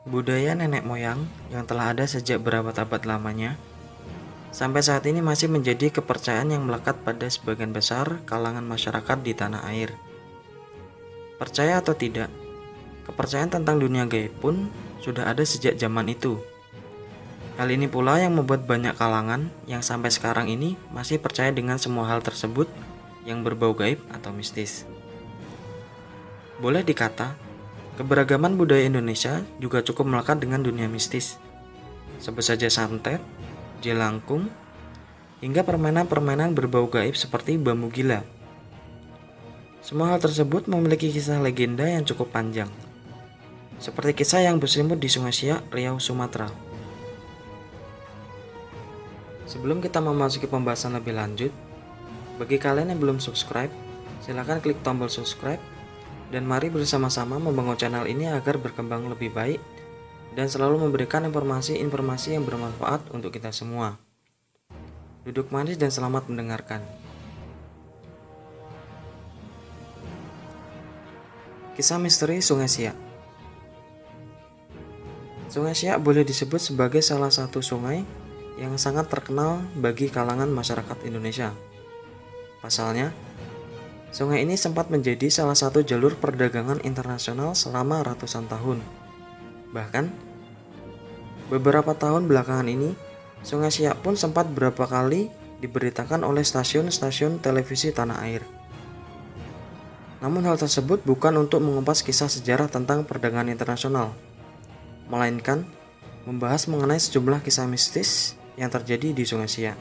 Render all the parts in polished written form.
Budaya nenek moyang yang telah ada sejak berabad-abad lamanya, sampai saat ini masih menjadi kepercayaan yang melekat pada sebagian besar kalangan masyarakat di tanah air. Percaya atau tidak, kepercayaan tentang dunia gaib pun sudah ada sejak zaman itu. Hal ini pula yang membuat banyak kalangan yang sampai sekarang ini masih percaya dengan semua hal tersebut yang berbau gaib atau mistis. Boleh dikata, keberagaman budaya Indonesia juga cukup melekat dengan dunia mistis. Sebut saja santet, jelangkung, hingga permainan-permainan berbau gaib seperti bambu gila. Semua hal tersebut memiliki kisah legenda yang cukup panjang, seperti kisah yang berselimut di Sungai Siak, Riau, Sumatera. Sebelum kita memasuki pembahasan lebih lanjut, bagi kalian yang belum subscribe, silahkan klik tombol subscribe dan mari bersama-sama membangun channel ini agar berkembang lebih baik dan selalu memberikan informasi-informasi yang bermanfaat untuk kita semua. Duduk manis dan selamat mendengarkan. Kisah misteri Sungai Siak. Sungai Siak boleh disebut sebagai salah satu sungai yang sangat terkenal bagi kalangan masyarakat Indonesia. Pasalnya, sungai ini sempat menjadi salah satu jalur perdagangan internasional selama ratusan tahun. Bahkan, beberapa tahun belakangan ini, Sungai Siak pun sempat beberapa kali diberitakan oleh stasiun-stasiun televisi tanah air. Namun hal tersebut bukan untuk mengupas kisah sejarah tentang perdagangan internasional, melainkan membahas mengenai sejumlah kisah mistis yang terjadi di Sungai Siak.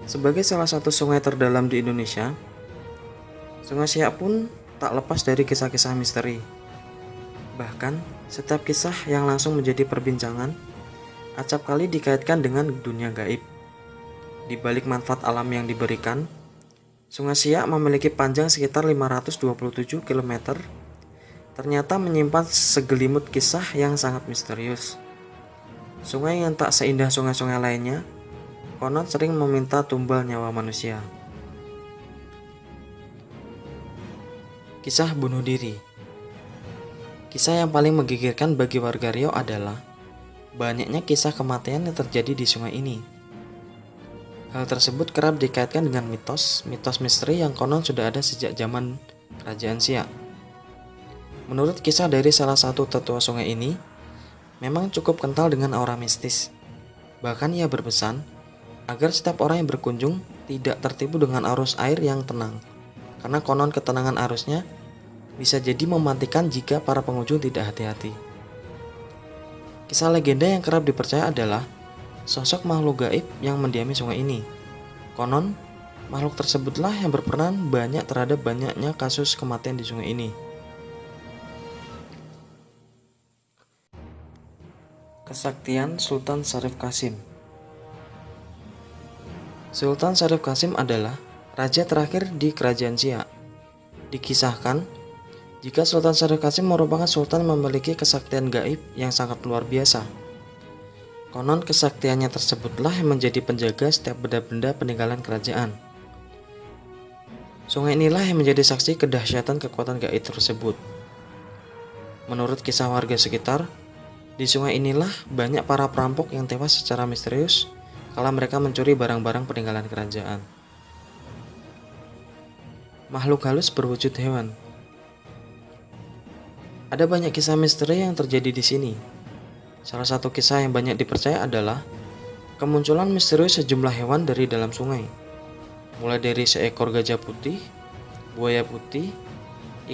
Sebagai salah satu sungai terdalam di Indonesia, Sungai Siak pun tak lepas dari kisah-kisah misteri. Bahkan, setiap kisah yang langsung menjadi perbincangan, acap kali dikaitkan dengan dunia gaib. Di balik manfaat alam yang diberikan, Sungai Siak memiliki panjang sekitar 527 km, ternyata menyimpan segelimut kisah yang sangat misterius. Sungai yang tak seindah sungai-sungai lainnya, konon sering meminta tumbal nyawa manusia. Kisah bunuh diri. Kisah yang paling menggigirkan bagi warga Riau adalah banyaknya kisah kematian yang terjadi di sungai ini. Hal tersebut kerap dikaitkan dengan mitos misteri yang konon sudah ada sejak zaman Kerajaan Siak. Menurut kisah dari salah satu tetua sungai ini, memang cukup kental dengan aura mistis. Bahkan ia berpesan agar setiap orang yang berkunjung tidak tertipu dengan arus air yang tenang, karena konon ketenangan arusnya bisa jadi mematikan jika para pengunjung tidak hati-hati. Kisah legenda yang kerap dipercaya adalah sosok makhluk gaib yang mendiami sungai ini. Konon, makhluk tersebutlah yang berperan banyak terhadap banyaknya kasus kematian di sungai ini. Kesaktian Sultan Syarif Qasim. Sultan Syarif Qasim adalah raja terakhir di Kerajaan Siak. Dikisahkan, jika Sultan Syarif Qasim merupakan sultan memiliki kesaktian gaib yang sangat luar biasa. Konon kesaktiannya tersebutlah yang menjadi penjaga setiap benda-benda peninggalan kerajaan. Sungai inilah yang menjadi saksi kedahsyatan kekuatan gaib tersebut. Menurut kisah warga sekitar, di sungai inilah banyak para perampok yang tewas secara misterius kala mereka mencuri barang-barang peninggalan kerajaan. Makhluk halus berwujud hewan. Ada banyak kisah misteri yang terjadi di sini. Salah satu kisah yang banyak dipercaya adalah kemunculan misterius sejumlah hewan dari dalam sungai. Mulai dari seekor gajah putih, buaya putih,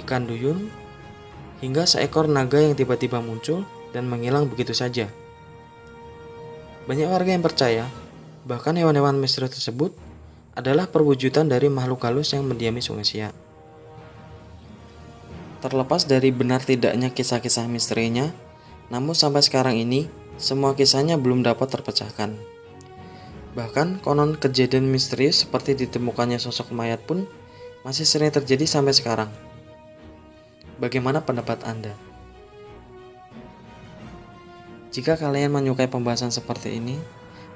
ikan duyung, hingga seekor naga yang tiba-tiba muncul dan menghilang begitu saja. Banyak warga yang percaya bahkan hewan-hewan misterius tersebut adalah perwujudan dari makhluk halus yang mendiami Sungai Siak. Terlepas dari benar tidaknya kisah-kisah misterinya, namun sampai sekarang ini semua kisahnya belum dapat terpecahkan. Bahkan konon kejadian misterius seperti ditemukannya sosok mayat pun masih sering terjadi sampai sekarang. Bagaimana pendapat Anda? Jika kalian menyukai pembahasan seperti ini,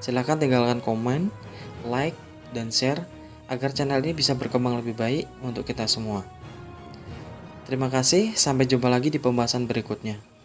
silahkan tinggalkan komen, like, dan share agar channel ini bisa berkembang lebih baik untuk kita semua. Terima kasih, sampai jumpa lagi di pembahasan berikutnya.